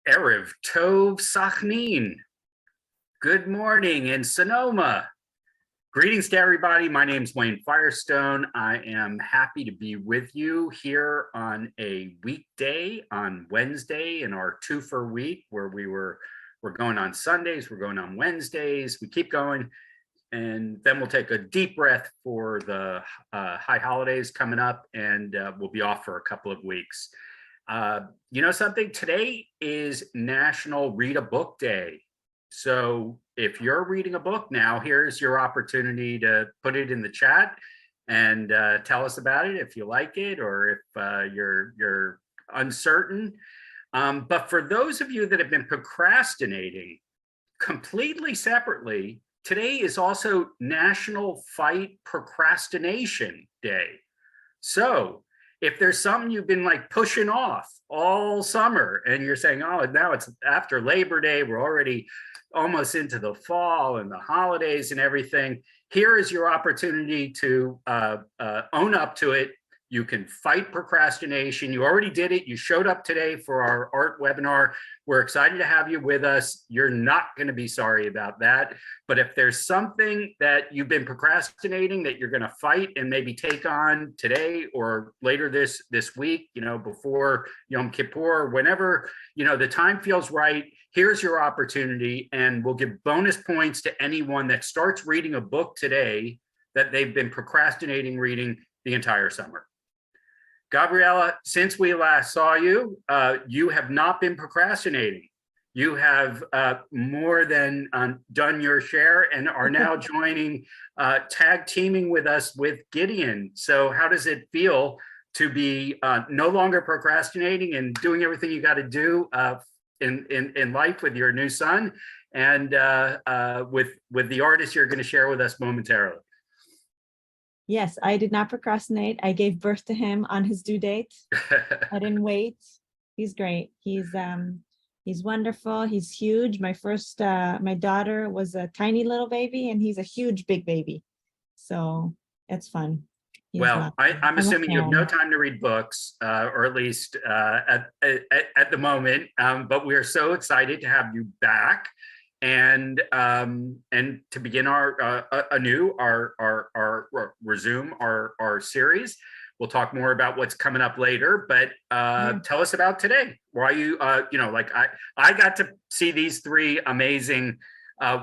Erev Tov Sachnin. Good morning in Sonoma. Greetings to everybody. My name is Wayne Firestone. I am happy to be with you here on a weekday on Wednesday in our two-for week where we're going on Sundays, we're going on Wednesdays, we keep going, and then we'll take a deep breath for the high holidays coming up, and we'll be off for a couple of weeks. You know something? Today is National Read a Book Day. So if you're reading a book now, here's your opportunity to put it in the chat and tell us about it if you like it or if you're uncertain. But for those of you that have been procrastinating completely separately, today is also National Fight Procrastination Day. So if there's something you've been like pushing off all summer and you're saying, oh, now it's after Labor Day, we're already almost into the fall and the holidays and everything, here is your opportunity to own up to it. You can fight procrastination. You already did it. You showed up today for our art webinar. We're excited to have you with us. You're not going to be sorry about that. But if there's something that you've been procrastinating that you're going to fight and maybe take on today or later this week, you know, before Yom Kippur, whenever, you know, the time feels right, here's your opportunity. And we'll give bonus points to anyone that starts reading a book today that they've been procrastinating reading the entire summer. Gabriela, since we last saw you, you have not been procrastinating. You have more than done your share and are now joining, tag teaming with us with Gideon. So how does it feel to be no longer procrastinating and doing everything you got to do in life with your new son and with the artist you're going to share with us momentarily? Yes, I did not procrastinate. I gave birth to him on his due date. I didn't wait. He's great. He's wonderful. He's huge. My daughter was a tiny little baby, and he's a huge big baby. So it's fun. Well, I'm assuming you have no time to read books, or at least at the moment. But we are so excited to have you back. And to begin our resume our series. We'll talk more about what's coming up later, but tell us about today. Why you like I got to see these three amazing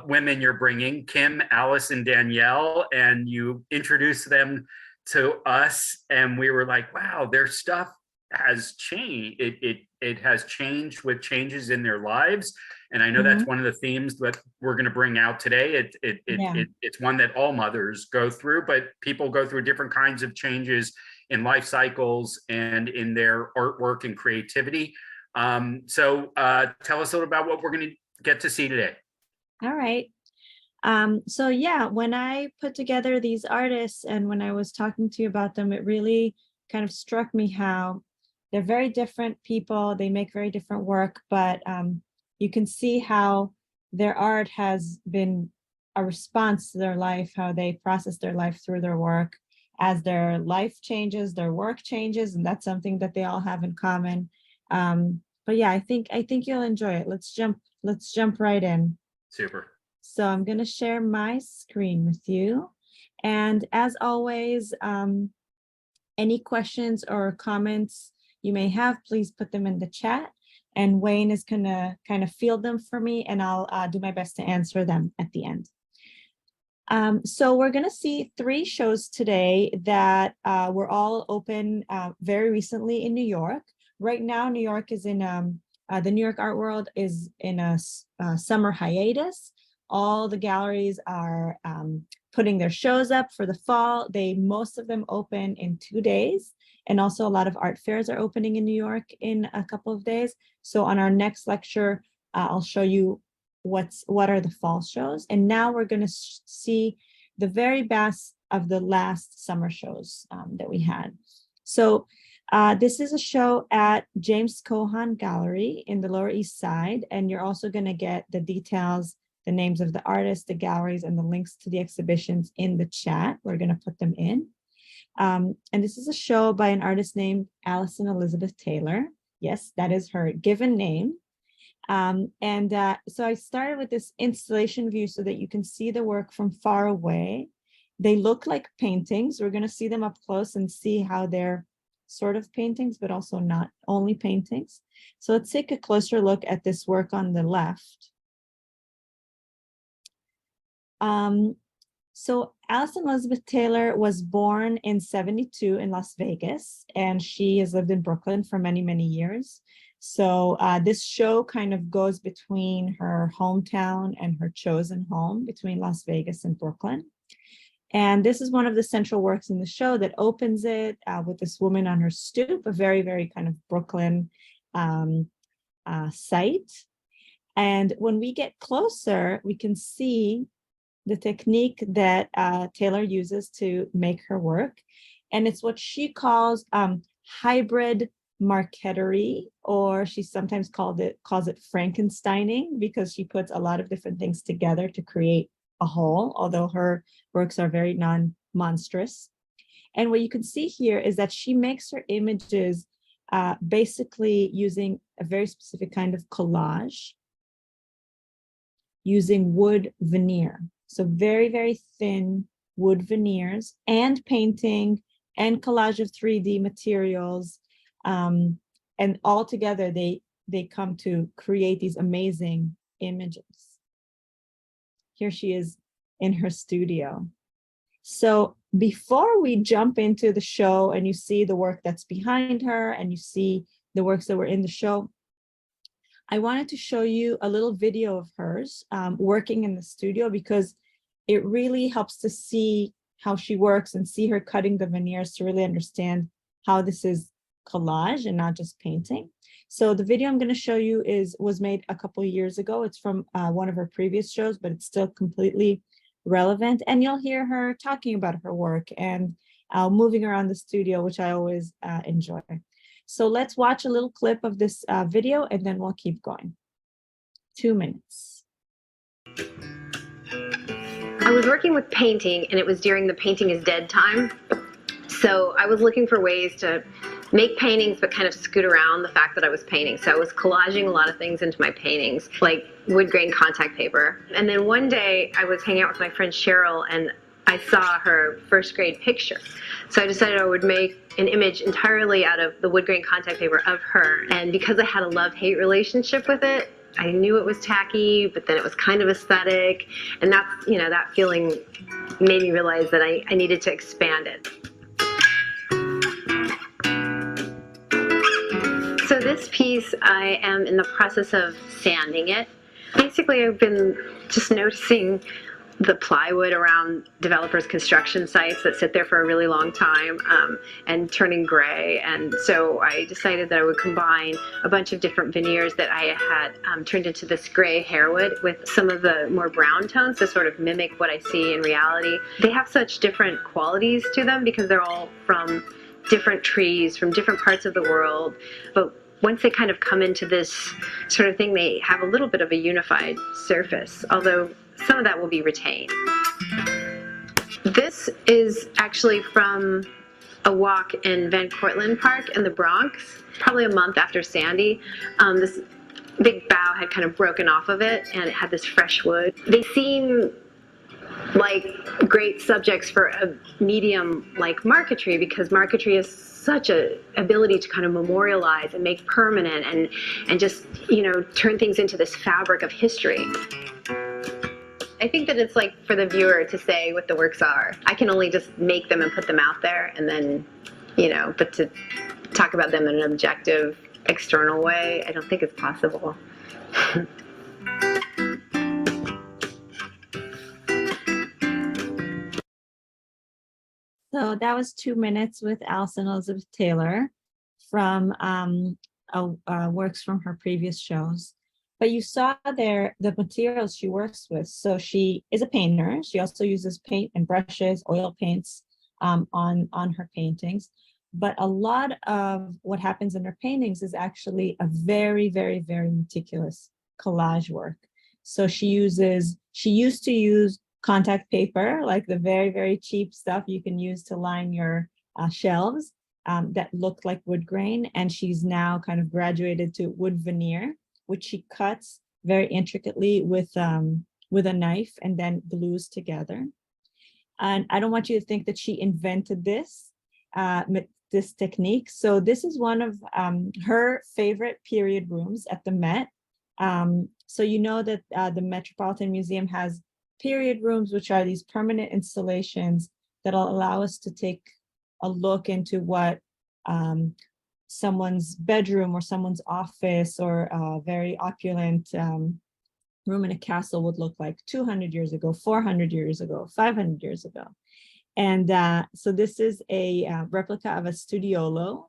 women you're bringing, Kim, Alison, Danielle, and you introduced them to us, and we were like, wow, their stuff has changed. It has changed with changes in their lives. And I know that's one of the themes that we're going to bring out today. It's one that all mothers go through, but people go through different kinds of changes in life cycles and in their artwork and creativity. So tell us a little about what we're going to get to see today. All right. So yeah, when I put together these artists and when I was talking to you about them, it really kind of struck me how they're very different people. They make very different work, but you can see how their art has been a response to their life, how they process their life through their work. As their life changes, their work changes, and that's something that they all have in common. But yeah, I think you'll enjoy it. Let's jump right in. Super. So I'm going to share my screen with you. And as always, any questions or comments you may have, please put them in the chat. And Wayne is going to kind of field them for me, and I'll do my best to answer them at the end. So we're going to see three shows today that were all open very recently in New York. Right now, New York is in, the New York art world is in a summer hiatus. All the galleries are putting their shows up for the fall. Most of them open in 2 days. And also a lot of art fairs are opening in New York in a couple of days. So on our next lecture, I'll show you what are the fall shows. And now we're going to see the very best of the last summer shows that we had. So this is a show at James Cohan Gallery in the Lower East Side. And you're also going to get the details, the names of the artists, the galleries, and the links to the exhibitions in the chat. We're going to put them in. And this is a show by an artist named Alison Elizabeth Taylor. Yes, that is her given name. So I started with this installation view so that you can see the work from far away. They look like paintings. We're going to see them up close and see how they're sort of paintings, but also not only paintings. So let's take a closer look at this work on the left. So Alison Elizabeth Taylor was born in '72 in Las Vegas, and she has lived in Brooklyn for many, many years. So this show kind of goes between her hometown and her chosen home, between Las Vegas and Brooklyn. And this is one of the central works in the show that opens it with this woman on her stoop, a very, very kind of Brooklyn site. And when we get closer, we can see the technique that Taylor uses to make her work. And it's what she calls hybrid marqueterie, or she sometimes calls it Frankensteining, because she puts a lot of different things together to create a whole, although her works are very non-monstrous. And what you can see here is that she makes her images basically using a very specific kind of collage, using wood veneer. So very, very thin wood veneers and painting and collage of 3D materials. And all together, they come to create these amazing images. Here she is in her studio. So before we jump into the show and you see the work that's behind her and you see the works that were in the show, I wanted to show you a little video of hers working in the studio, because it really helps to see how she works and see her cutting the veneers to really understand how this is collage and not just painting. So the video I'm going to show you was made a couple of years ago. It's from one of her previous shows, but it's still completely relevant. And you'll hear her talking about her work and moving around the studio, which I always enjoy. So let's watch a little clip of this video and then we'll keep going. 2 minutes. I was working with painting, and it was during the painting is dead time. So I was looking for ways to make paintings but kind of scoot around the fact that I was painting. So I was collaging a lot of things into my paintings, like wood grain contact paper. And then one day I was hanging out with my friend Cheryl, and I saw her first grade picture. So I decided I would make an image entirely out of the wood grain contact paper of her. And because I had a love-hate relationship with it, I knew it was tacky, but then it was kind of aesthetic. And that's, that feeling made me realize that I needed to expand it. So this piece, I am in the process of sanding it. Basically, I've been just noticing the plywood around developers' construction sites that sit there for a really long time and turning gray. And so I decided that I would combine a bunch of different veneers that I had turned into this gray hairwood with some of the more brown tones to sort of mimic what I see in reality. They have such different qualities to them because they're all from different trees, from different parts of the world. But once they kind of come into this sort of thing, they have a little bit of a unified surface, although some of that will be retained. This is actually from a walk in Van Cortlandt Park in the Bronx, probably a month after Sandy. This big bough had kind of broken off of it, and it had this fresh wood. They seem like great subjects for a medium like marquetry, because marquetry is such a ability to kind of memorialize and make permanent and just, turn things into this fabric of history. I think that it's like for the viewer to say what the works are. I can only just make them and put them out there, and then, but to talk about them in an objective, external way, I don't think it's possible. So that was 2 minutes with Alison Elizabeth Taylor from works from her previous shows. But you saw there the materials she works with. So she is a painter. She also uses paint and brushes, oil paints on her paintings. But a lot of what happens in her paintings is actually a very, very, very meticulous collage work. So she used to use contact paper, like the very, very cheap stuff you can use to line your shelves that looked like wood grain. And she's now kind of graduated to wood veneer, which she cuts very intricately with a knife and then glues together. And I don't want you to think that she invented this, this technique. So this is one of her favorite period rooms at the Met. So you know that the Metropolitan Museum has period rooms, which are these permanent installations that'll allow us to take a look into what someone's bedroom or someone's office or a very opulent room in a castle would look like 200 years ago, 400 years ago, 500 years ago. And so this is a replica of a studiolo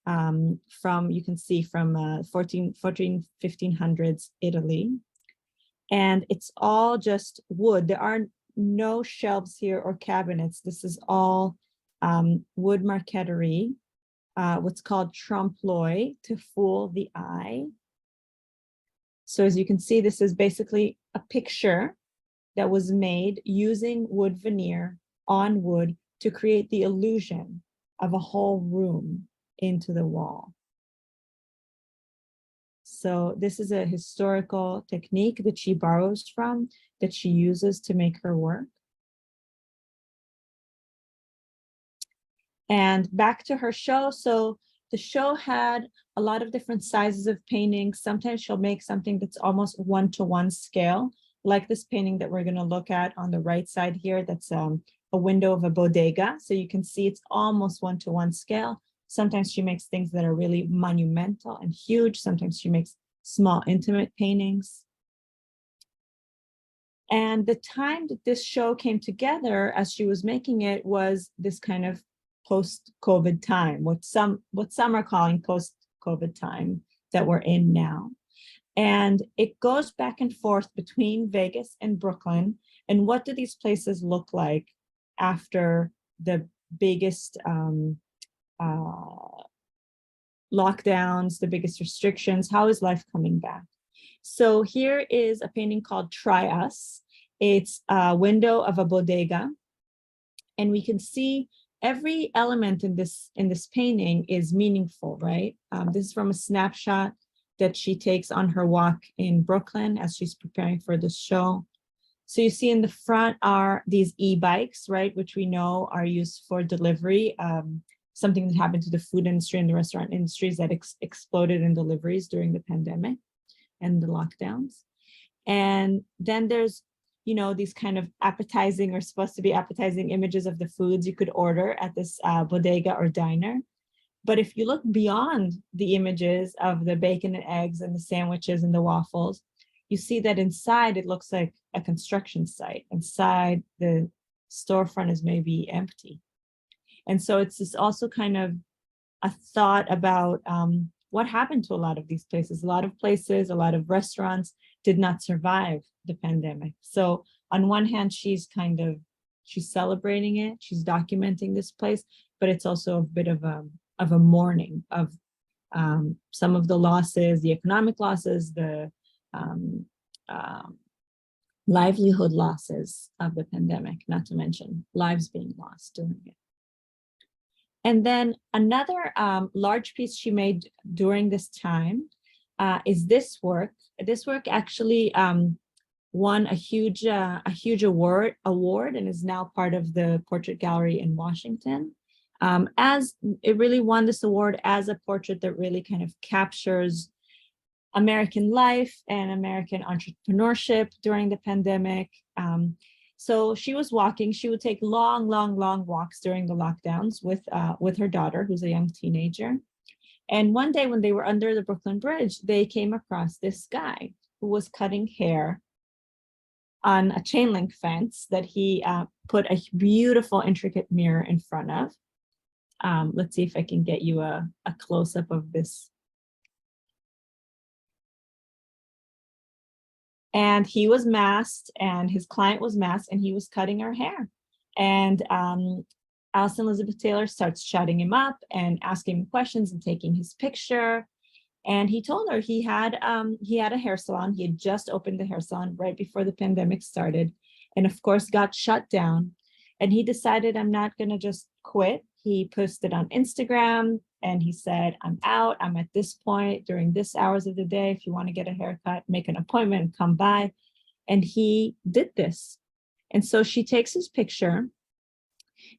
from, you can see from 1500s Italy. And it's all just wood. There are no shelves here or cabinets. This is all wood marqueterie, what's called trompe-l'oeil, to fool the eye. So as you can see, this is basically a picture that was made using wood veneer on wood to create the illusion of a whole room into the wall. So this is a historical technique that she borrows from, that she uses to make her work. And back to her show. So the show had a lot of different sizes of paintings. Sometimes she'll make something that's almost one-to-one scale, like this painting that we're going to look at on the right side here. That's a window of a bodega. So you can see it's almost one-to-one scale. Sometimes she makes things that are really monumental and huge. Sometimes she makes small, intimate paintings. And the time that this show came together as she was making it was this kind of post-COVID time, what some are calling post-COVID time that we're in now. And it goes back and forth between Vegas and Brooklyn. And what do these places look like after the biggest lockdowns, the biggest restrictions? How is life coming back? So here is a painting called Try Us. It's a window of a bodega. And we can see every element in this painting is meaningful, right? This is from a snapshot that she takes on her walk in Brooklyn as she's preparing for this show. So you see in the front are these e-bikes, right? Which we know are used for delivery. Something that happened to the food industry and the restaurant industries that exploded in deliveries during the pandemic and the lockdowns. And then there's, you know, these kind of appetizing or supposed to be appetizing images of the foods you could order at this bodega or diner. But if you look beyond the images of the bacon and eggs and the sandwiches and the waffles, you see that inside it looks like a construction site. Inside the storefront is maybe empty. And so it's just also kind of a thought about what happened to a lot of these places. A lot of places, a lot of restaurants did not survive the pandemic. So on one hand, she's celebrating it, she's documenting this place, but it's also a bit of a mourning of some of the losses, the economic losses, the livelihood losses of the pandemic, not to mention lives being lost during it. And then another large piece she made during this time is this work. This work actually won a huge award and is now part of the Portrait Gallery in Washington. As it really won this award as a portrait that really kind of captures American life and American entrepreneurship during the pandemic. So she was walking. She would take long walks during the lockdowns with her daughter, who's a young teenager. And one day when they were under the Brooklyn Bridge, they came across this guy who was cutting hair on a chain link fence that he put a beautiful, intricate mirror in front of. Let's see if I can get you a close-up of this. And he was masked, and his client was masked, and he was cutting her hair. And Alison Elizabeth Taylor starts shouting him up and asking him questions and taking his picture. And he told her he had a hair salon. He had just opened the hair salon right before the pandemic started, and of course got shut down. And he decided, I'm not going to just quit. he posted on Instagram and he said, I'm out, I'm at this point during this hours of the day. If you want to get a haircut, make an appointment and come by. And he did this. And so she takes his picture.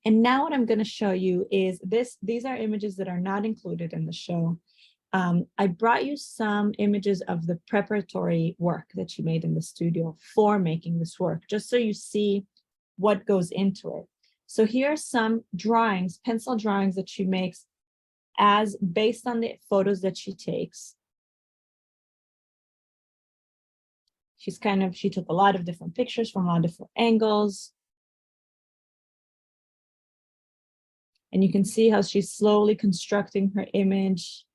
And now what I'm going to show you is this. These are images that are not included in the show. I brought you some images of the preparatory work that she made in the studio for making this work, just so you see what goes into it. So here are some drawings, pencil drawings that she makes as based on the photos that she takes. She took a lot of different pictures from a lot of different angles. And you can see how she's slowly constructing her image.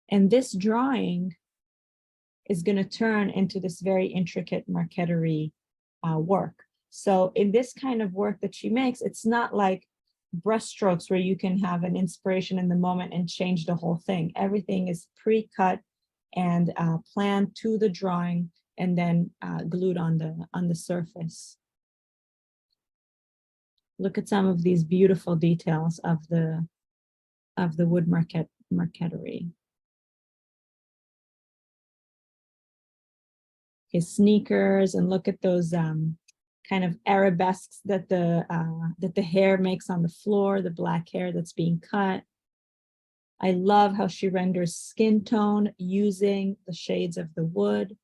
And this drawing is going to turn into this very intricate marqueterie work. So in this kind of work that she makes, it's not like brushstrokes where you can have an inspiration in the moment and change the whole thing. Everything is pre-cut and planned to the drawing and then glued on the surface. Look at some of these beautiful details of the wood marqueterie. His sneakers, and look at those kind of arabesques that the hair makes on the floor, the black hair that's being cut. I love how she renders skin tone using the shades of the wood.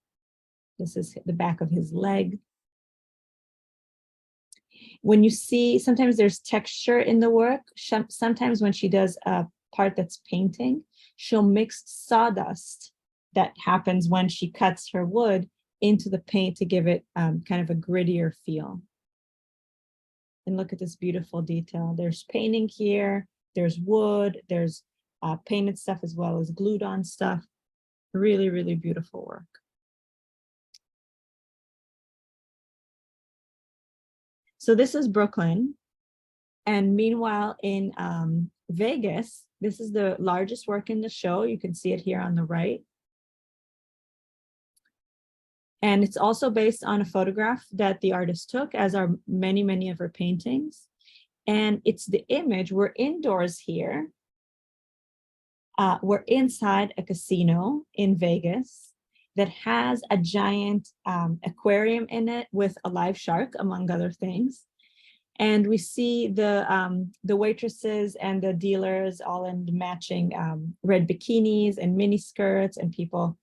This is the back of his leg. When you see, sometimes there's texture in the work. Sometimes when she does a part that's painting, she'll mix sawdust that happens when she cuts her wood into the paint to give it kind of a grittier feel. And look at this beautiful detail. There's painting here, there's wood, there's painted stuff as well as glued on stuff. Really, really beautiful work. So this is Brooklyn. And meanwhile in Vegas, this is the largest work in the show. You can see it here on the right. And it's also based on a photograph that the artist took, as are many, many of her paintings. And it's the image, we're indoors here. We're inside a casino in Vegas that has a giant aquarium in it with a live shark, among other things. And we see the waitresses and the dealers all in matching red bikinis and mini skirts, and people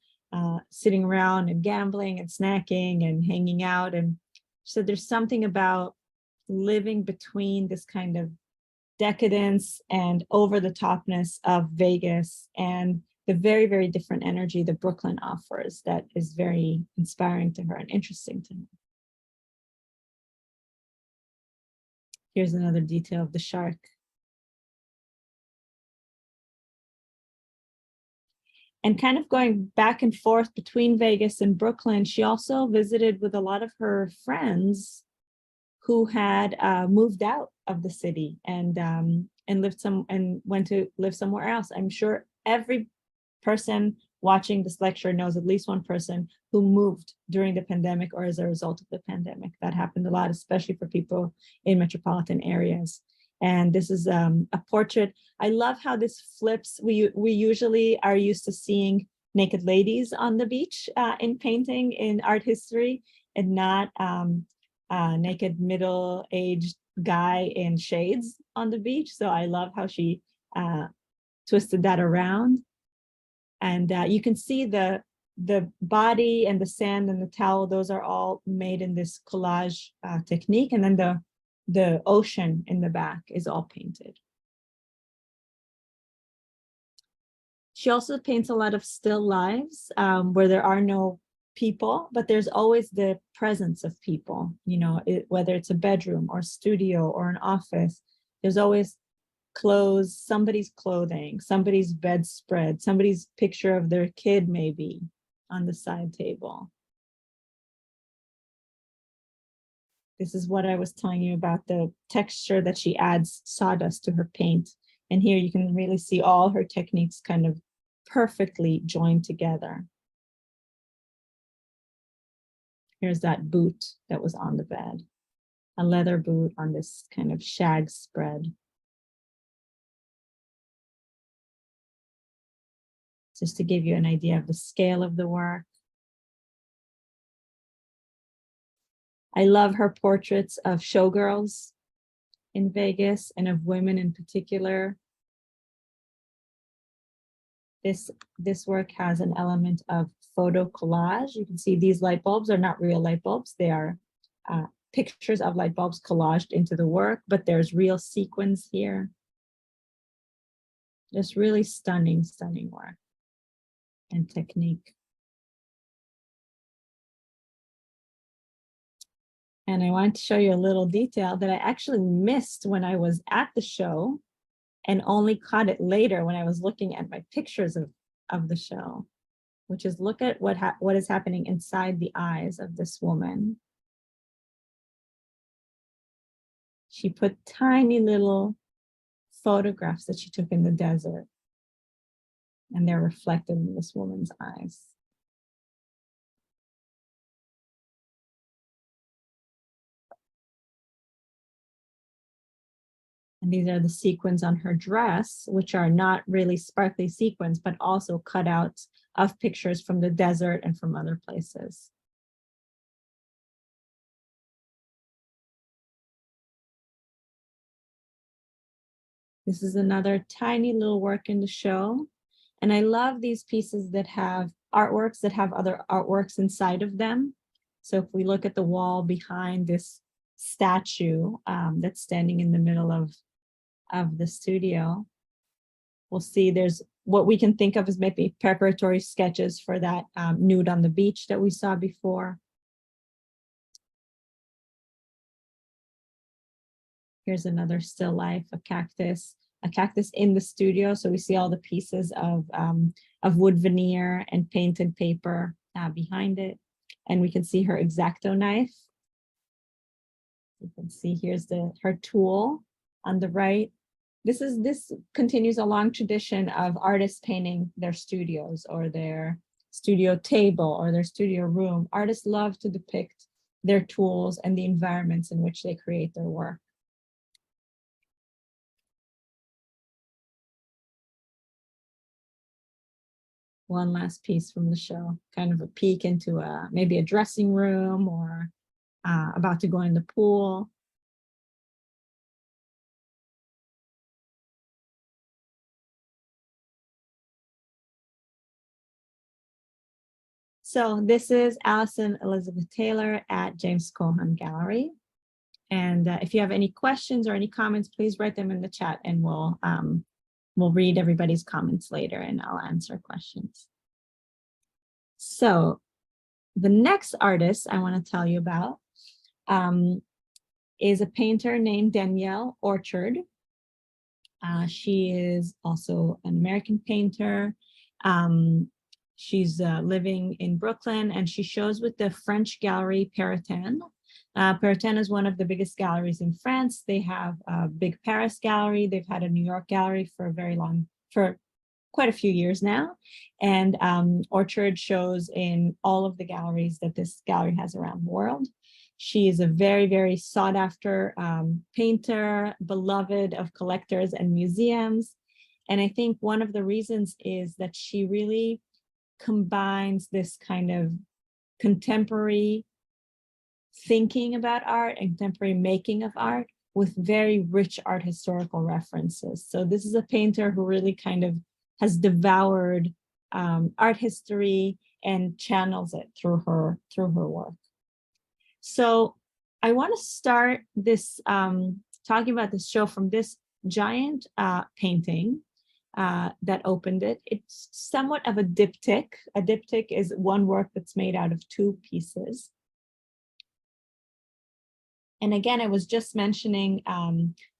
sitting around and gambling and snacking and hanging out. And so there's something about living between this kind of decadence and over the topness of Vegas and the very, very different energy that Brooklyn offers that is very inspiring to her and interesting to me. Here's another detail of the shark. And kind of going back and forth between Vegas and Brooklyn, she also visited with a lot of her friends who had moved out of the city and went to live somewhere else. I'm sure every person watching this lecture knows at least one person who moved during the pandemic or as a result of the pandemic. That happened a lot, especially for people in metropolitan areas. And this is a portrait. I love how this flips. We usually are used to seeing naked ladies on the beach in painting in art history, and not naked middle-aged guy in shades on the beach. So I love how she twisted that around. And you can see the body and the sand and the towel, those are all made in this collage technique. And then the ocean in the back is all painted. She also paints a lot of still lives where there are no people, but there's always the presence of people, you know, whether it's a bedroom or studio or an office, there's always clothes, somebody's clothing, somebody's bedspread, somebody's picture of their kid maybe on the side table. This is what I was telling you about, the texture that she adds sawdust to her paint. And here you can really see all her techniques kind of perfectly joined together. Here's that boot that was on the bed, a leather boot on this kind of shag spread. just to give you an idea of the scale of the work. I love her portraits of showgirls in Vegas and of women in particular. This work has an element of photo collage. You can see these light bulbs are not real light bulbs. They are pictures of light bulbs collaged into the work, but there's real sequins here. Just really stunning, stunning work and technique. And I wanted to show you a little detail that I actually missed when I was at the show and only caught it later when I was looking at my pictures of the show, which is look at what is happening inside the eyes of this woman. She put tiny little photographs that she took in the desert, and they're reflected in this woman's eyes. And these are the sequins on her dress, which are not really sparkly sequins, but also cutouts of pictures from the desert and from other places. This is another tiny little work in the show. And I love these pieces that have artworks that have other artworks inside of them. So if we look at the wall behind this statue that's standing in the middle of the studio, we'll see there's what we can think of as maybe preparatory sketches for that nude on the beach that we saw before. Here's another still life, a cactus in the studio. So we see all the pieces of wood veneer and painted paper behind it. And we can see her X-Acto knife. You can see here's her tool on the right. This continues a long tradition of artists painting their studios or their studio table or their studio room. Artists love to depict their tools and the environments in which they create their work. One last piece from the show, kind of a peek into maybe a dressing room or about to go in the pool. So this is Alison Elizabeth Taylor at James Cohan Gallery. And if you have any questions or any comments, please write them in the chat and we'll read everybody's comments later and I'll answer questions. So the next artist I want to tell you about is a painter named Danielle Orchard. She is also an American painter. She's living in Brooklyn and she shows with the French gallery Paritan. Paritan is one of the biggest galleries in France. They have a big Paris gallery. They've had a New York gallery for quite a few years now. And Orchard shows in all of the galleries that this gallery has around the world. She is a very, very sought after painter, beloved of collectors and museums. And I think one of the reasons is that she really combines this kind of contemporary thinking about art and contemporary making of art with very rich art historical references. So this is a painter who really kind of has devoured art history and channels it through her work. So I want to start this talking about this show from this giant painting that opened it. It's somewhat of a diptych. A diptych is one work that's made out of two pieces. And again, I was just mentioning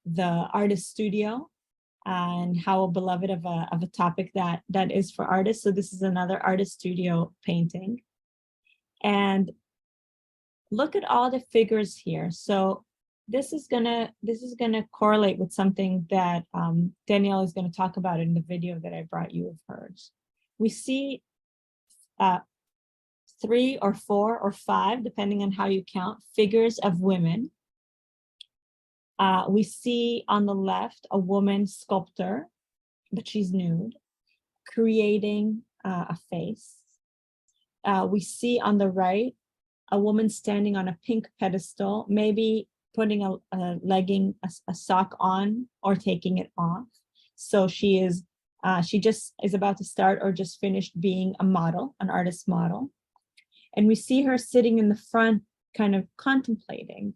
the artist studio and how beloved of a topic that is for artists. So this is another artist studio painting. And look at all the figures here. So this is gonna correlate with something that Danielle is gonna talk about in the video that I brought you of hers. We see 3 or 4 or 5, depending on how you count, figures of women. We see on the left a woman sculptor, but she's nude. creating a face. We see on the right a woman standing on a pink pedestal, maybe putting a legging, a sock on, or taking it off. So she just is about to start or just finished being a model, an artist model. And we see her sitting in the front, kind of contemplating.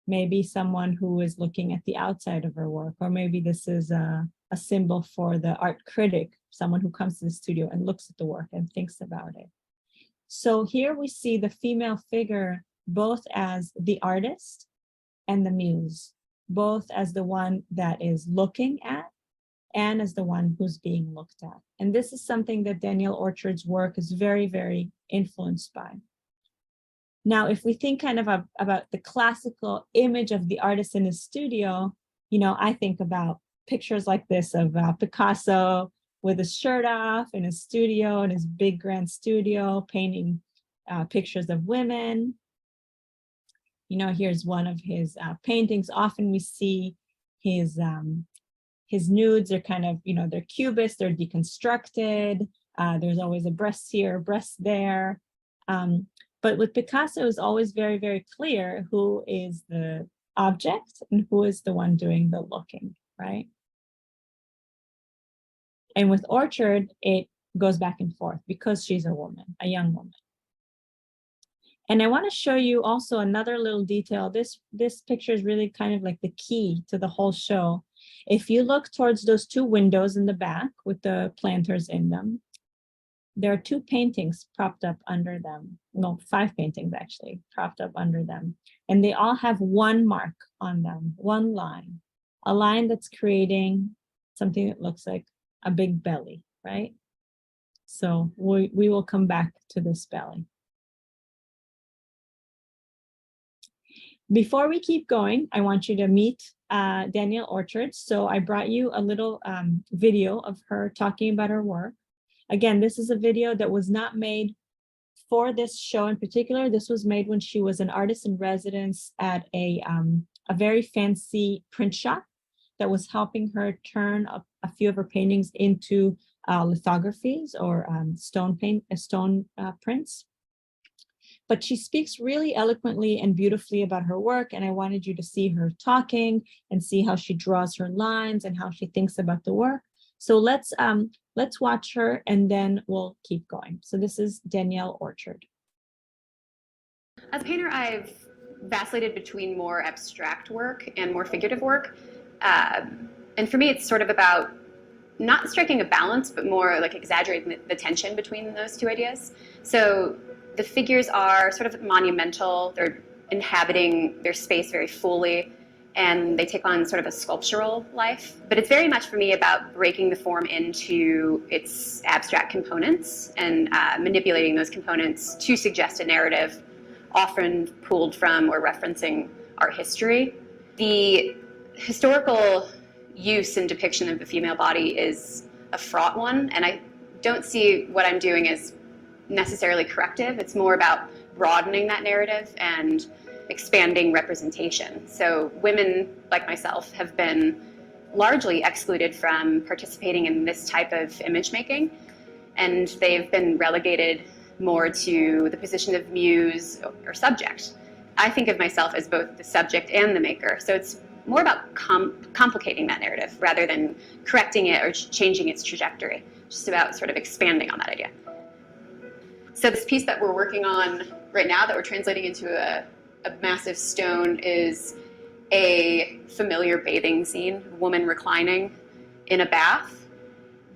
Maybe someone who is looking at the outside of her work, or maybe this is a symbol for the art critic, someone who comes to the studio and looks at the work and thinks about it. So here we see the female figure both as the artist and the muse, both as the one that is looking at and as the one who's being looked at. And this is something that Danielle Orchard's work is very, very influenced by. Now, if we think kind of about the classical image of the artist in his studio, I think about pictures like this of Picasso with his shirt off in his studio, in his big grand studio, painting pictures of women. Here's one of his paintings. Often we see his nudes. They're kind of, they're cubist, they're deconstructed. There's always a breast here, a breast there. But with Picasso, it's always very, very clear who is the object and who is the one doing the looking, right? And with Orchard, it goes back and forth because she's a woman, a young woman. And I want to show you also another little detail. This picture is really kind of like the key to the whole show. If you look towards those two windows in the back with the planters in them, there are two paintings propped up under them. No, 5 paintings actually propped up under them. And they all have one mark on them, one line, a line that's creating something that looks like a big belly, right? So we will come back to this belly. Before we keep going, I want you to meet Danielle Orchard. So I brought you a little video of her talking about her work. Again, this is a video that was not made for this show in particular. This was made when she was an artist in residence at a very fancy print shop that was helping her turn a few of her paintings into lithographies or stone prints. But she speaks really eloquently and beautifully about her work, and I wanted you to see her talking and see how she draws her lines and how she thinks about the work. So let's watch her and then we'll keep going. So this is Danielle Orchard. As a painter, I've vacillated between more abstract work and more figurative work. And for me, it's sort of about not striking a balance, but more like exaggerating the tension between those two ideas. So the figures are sort of monumental. They're inhabiting their space very fully, and they take on sort of a sculptural life. But it's very much for me about breaking the form into its abstract components and manipulating those components to suggest a narrative, often pulled from or referencing art history. The historical use and depiction of the female body is a fraught one, and I don't see what I'm doing as necessarily corrective. It's more about broadening that narrative and expanding representation. So women like myself have been largely excluded from participating in this type of image making, and they've been relegated more to the position of muse or subject. I think of myself as both the subject and the maker. So it's more about complicating that narrative rather than correcting it or changing its trajectory. Just about sort of expanding on that idea. So this piece that we're working on right now that we're translating into a massive stone is a familiar bathing scene, a woman reclining in a bath,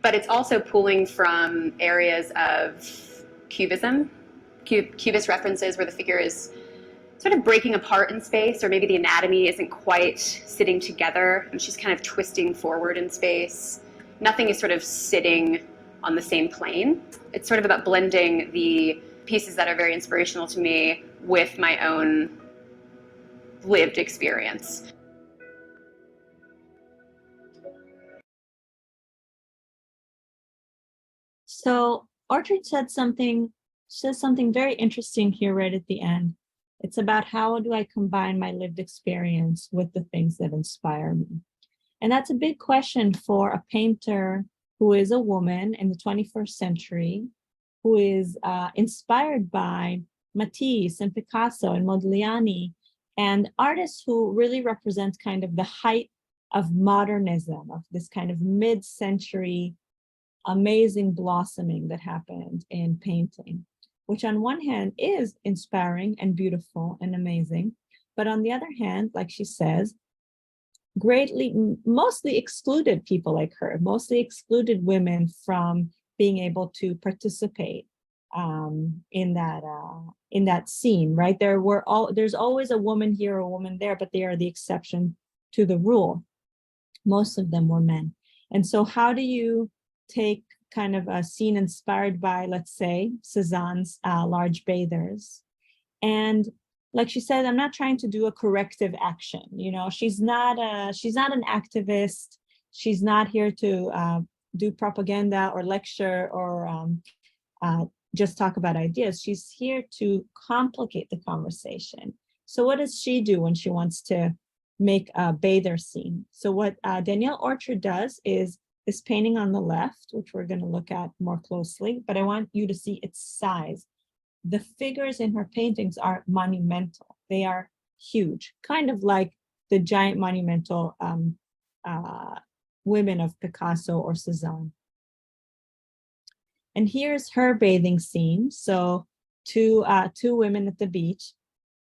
but it's also pulling from areas of cubism, cubist references where the figure is sort of breaking apart in space, or maybe the anatomy isn't quite sitting together and she's kind of twisting forward in space. Nothing is sort of sitting on the same plane. It's sort of about blending the pieces that are very inspirational to me with my own lived experience. So Orchard says something very interesting here right at the end. It's about how do I combine my lived experience with the things that inspire me? And that's a big question for a painter who is a woman in the 21st century, who is inspired by Matisse and Picasso and Modigliani, and artists who really represent kind of the height of modernism, of this kind of mid-century amazing blossoming that happened in painting, which on one hand is inspiring and beautiful and amazing, but on the other hand, like she says, mostly excluded people like her, mostly excluded women from being able to participate in that scene, right? There's always a woman here, a woman there, but they are the exception to the rule. Most of them were men. And so how do you take kind of a scene inspired by, let's say, Cézanne's Large Bathers, and like she said, I'm not trying to do a corrective action. You know, she's not an activist. She's not here to do propaganda or lecture or just talk about ideas. She's here to complicate the conversation. So what does she do when she wants to make a bather scene? So what Danielle Orchard does is this painting on the left, which we're going to look at more closely, but I want you to see its size. The figures in her paintings are monumental. They are huge, kind of like the giant monumental women of Picasso or Cézanne. And here's her bathing scene. So two women at the beach.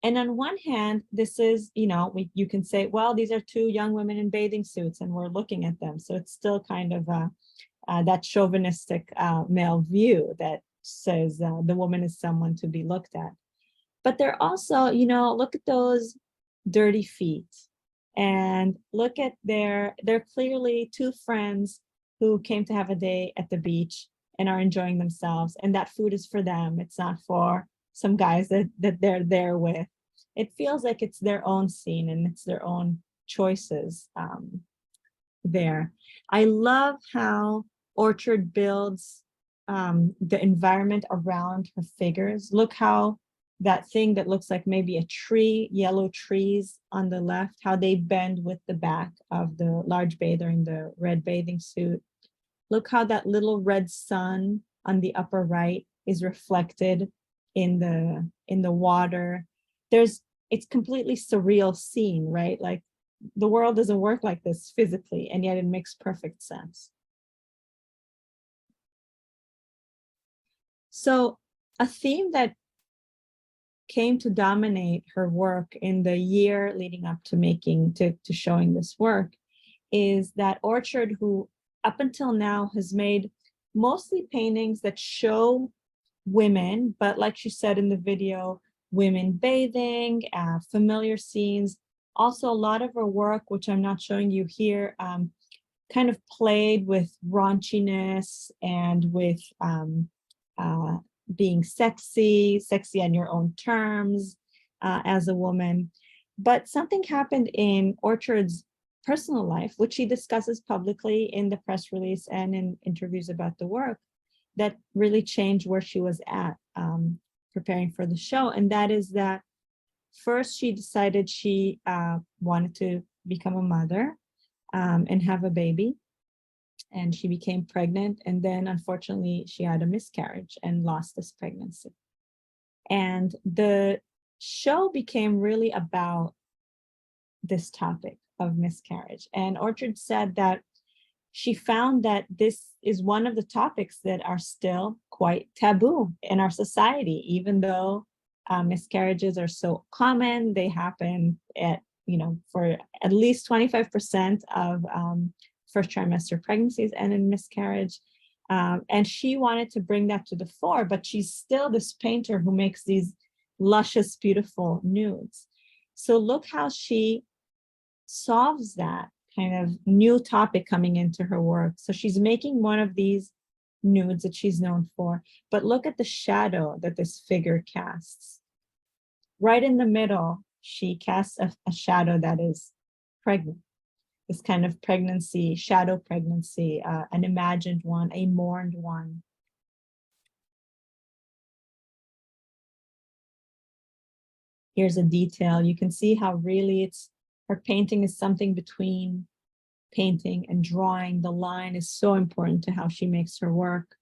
And on one hand, this is, you know, you can say, well, these are two young women in bathing suits and we're looking at them. So it's still kind of that chauvinistic male view that says the woman is someone to be looked at. But they're also, you know, look at those dirty feet and look at they're clearly two friends who came to have a day at the beach and are enjoying themselves. And that food is for them. It's not for some guys that they're there with. It feels like it's their own scene and it's their own choices there. I love how Orchard builds the environment around her figures. Look how that thing that looks like maybe a tree, yellow trees on the left, how they bend with the back of the large bather in the red bathing suit. Look how that little red sun on the upper right is reflected in the water. It's completely surreal scene, right? Like the world doesn't work like this physically, and yet it makes perfect sense. So a theme that came to dominate her work in the year leading up to showing this work is that Orchard, who up until now has made mostly paintings that show women, but like she said in the video, women bathing, familiar scenes. Also, a lot of her work, which I'm not showing you here, kind of played with raunchiness and with being sexy on your own terms as a woman. But something happened in Orchard's personal life, which she discusses publicly in the press release and in interviews about the work, that really changed where she was at preparing for the show. And that is that first she decided she wanted to become a mother and have a baby. And she became pregnant. And then unfortunately, she had a miscarriage and lost this pregnancy. And the show became really about this topic of miscarriage. And Orchard said that she found that this is one of the topics that are still quite taboo in our society, even though miscarriages are so common. They happen for at least 25% of first trimester pregnancies and in miscarriage. And she wanted to bring that to the fore, but she's still this painter who makes these luscious, beautiful nudes. So look how she solves that kind of new topic coming into her work. So she's making one of these nudes that she's known for, but look at the shadow that this figure casts. Right in the middle, she casts a shadow that is pregnant. This kind of pregnancy, shadow pregnancy, an imagined one, a mourned one. Here's a detail. You can see how really her painting is something between painting and drawing. The line is so important to how she makes her work.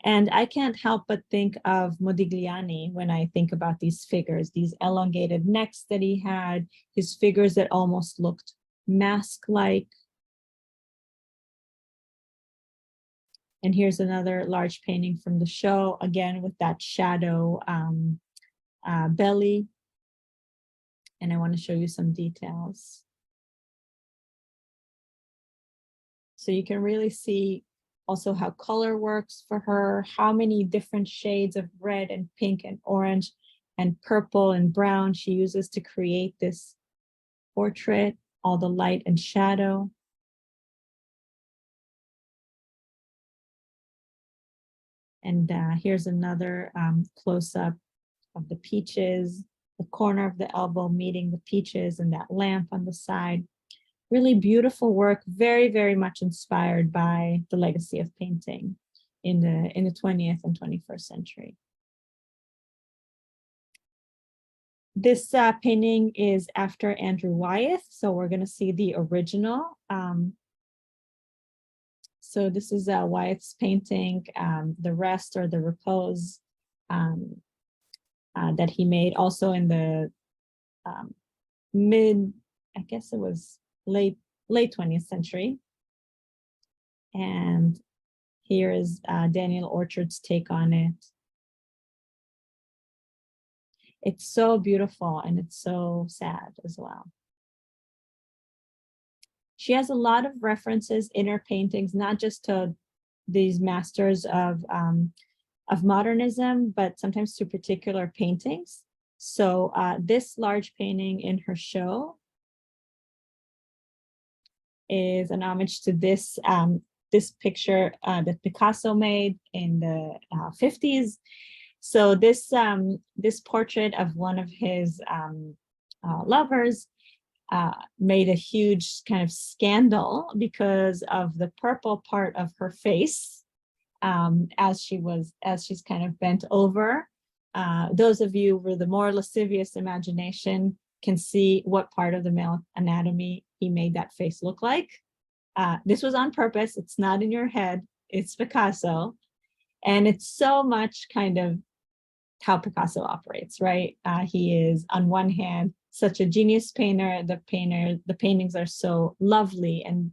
And I can't help but think of Modigliani when I think about these figures, these elongated necks that he had, his figures that almost looked mask-like. And here's another large painting from the show, again with that shadow belly. And I want to show you some details. So you can really see also how color works for her, how many different shades of red and pink and orange and purple and brown she uses to create this portrait, all the light and shadow. And here's another close-up of the peaches, the corner of the elbow meeting the peaches and that lamp on the side. Really beautiful work, very, very much inspired by the legacy of painting in the 20th and 21st century. This painting is after Andrew Wyeth, so we're going to see the original. So this is Wyeth's painting, The Rest or The Repose, that he made also in the I guess it was late 20th century. And here is Danielle Orchard's take on it. It's so beautiful and it's so sad as well. She has a lot of references in her paintings, not just to these masters of modernism, but sometimes to particular paintings. So this large painting in her show is an homage to this this picture that Picasso made in the 50s. So this this portrait of one of his lovers made a huge kind of scandal because of the purple part of her face as she's kind of bent over. Those of you with the more lascivious imagination can see what part of the male anatomy he made that face look like. This was on purpose. It's not in your head. It's Picasso. And it's so much kind of how Picasso operates, right? He is, on one hand, such a genius painter. The paintings are so lovely and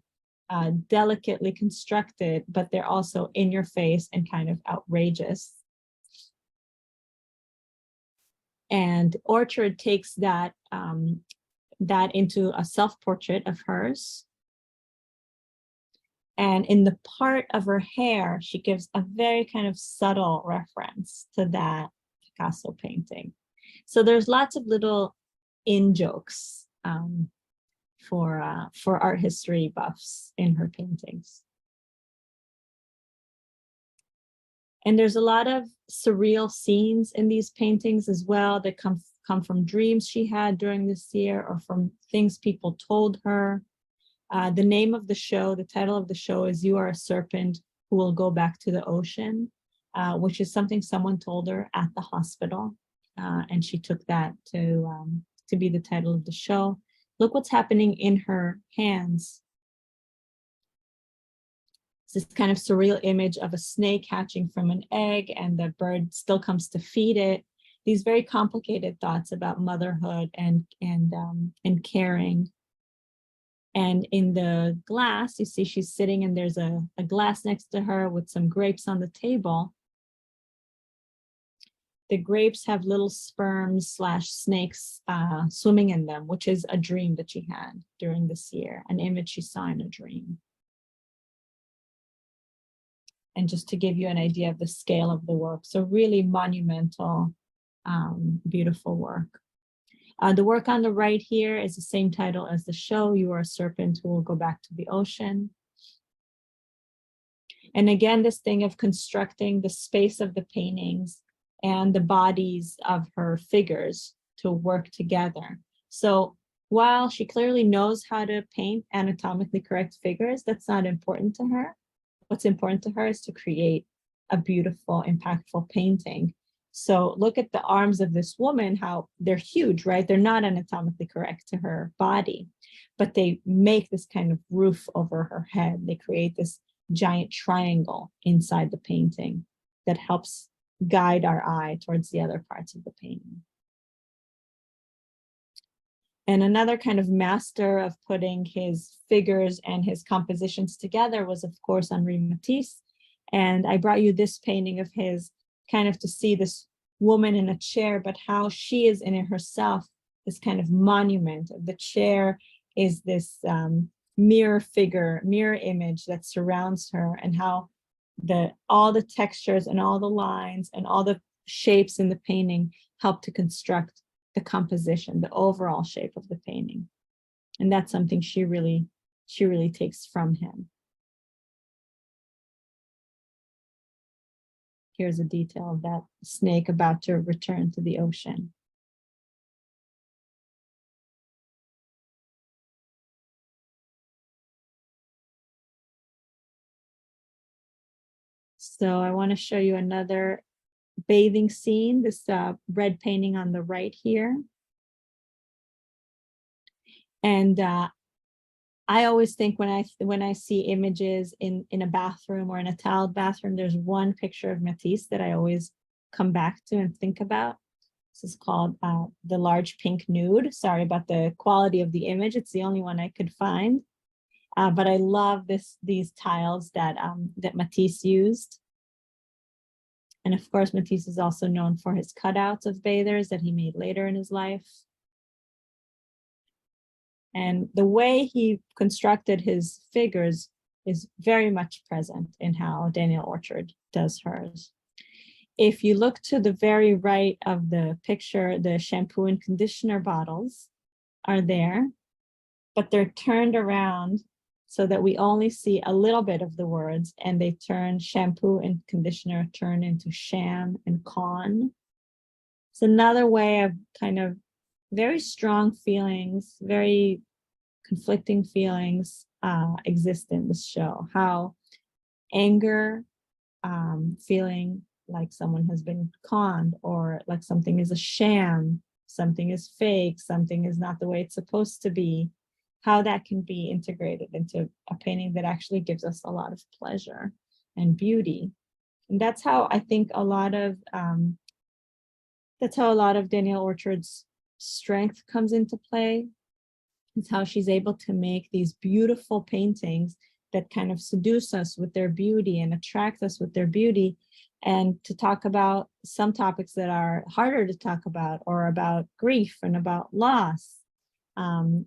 delicately constructed, but they're also in your face and kind of outrageous. And Orchard takes that into a self-portrait of hers. And in the part of her hair, she gives a very kind of subtle reference to that Picasso painting. So there's lots of little in-jokes for art history buffs in her paintings. And there's a lot of surreal scenes in these paintings as well that come from dreams she had during this year or from things people told her. The name of the show, the title of the show is You Are a Serpent Who Will Go Back to the Ocean, which is something someone told her at the hospital. And she took that to be the title of the show. Look what's happening in her hands. This kind of surreal image of a snake hatching from an egg and the bird still comes to feed it. These very complicated thoughts about motherhood and caring. And in the glass, you see she's sitting and there's a glass next to her with some grapes on the table. The grapes have little sperms / snakes swimming in them, which is a dream that she had during this year, an image she saw in a dream. And just to give you an idea of the scale of the work, so really monumental, beautiful work. The work on the right here is the same title as the show, You Are a Serpent Who Will Go Back to the Ocean. And again, this thing of constructing the space of the paintings and the bodies of her figures to work together. So while she clearly knows how to paint anatomically correct figures, that's not important to her. What's important to her is to create a beautiful, impactful painting. So look at the arms of this woman, how they're huge, right? They're not anatomically correct to her body. but they make this kind of roof over her head. They create this giant triangle inside the painting that helps guide our eye towards the other parts of the painting. And another kind of master of putting his figures and his compositions together was, of course, Henri Matisse. And I brought you this painting of his, kind of to see this woman in a chair, but how she is in it herself, this kind of monument. The chair is this mirror figure, mirror image that surrounds her, and how all the textures and all the lines and all the shapes in the painting help to construct the composition, the overall shape of the painting. And that's something she really takes from him. Here's a detail of that snake about to return to the ocean. So I want to show you another bathing scene, this red painting on the right here. And I always think when I see images in a bathroom or in a tiled bathroom, there's one picture of Matisse that I always come back to and think about. This is called The Large Pink Nude. Sorry about the quality of the image. It's the only one I could find. But I love these tiles that Matisse used. And of course, Matisse is also known for his cutouts of bathers that he made later in his life. And the way he constructed his figures is very much present in how Danielle Orchard does hers. If you look to the very right of the picture, the shampoo and conditioner bottles are there, but they're turned around so that we only see a little bit of the words, and they turn shampoo and conditioner turn into sham and con. It's another way of kind of very strong feelings, very conflicting feelings exist in this show. How anger, feeling like someone has been conned, or like something is a sham, something is fake, something is not the way it's supposed to be, how that can be integrated into a painting that actually gives us a lot of pleasure and beauty. And that's how I think a lot of Danielle Orchard's strength comes into play. It's how she's able to make these beautiful paintings that kind of seduce us with their beauty and attract us with their beauty, and to talk about some topics that are harder to talk about, or about grief and about loss, and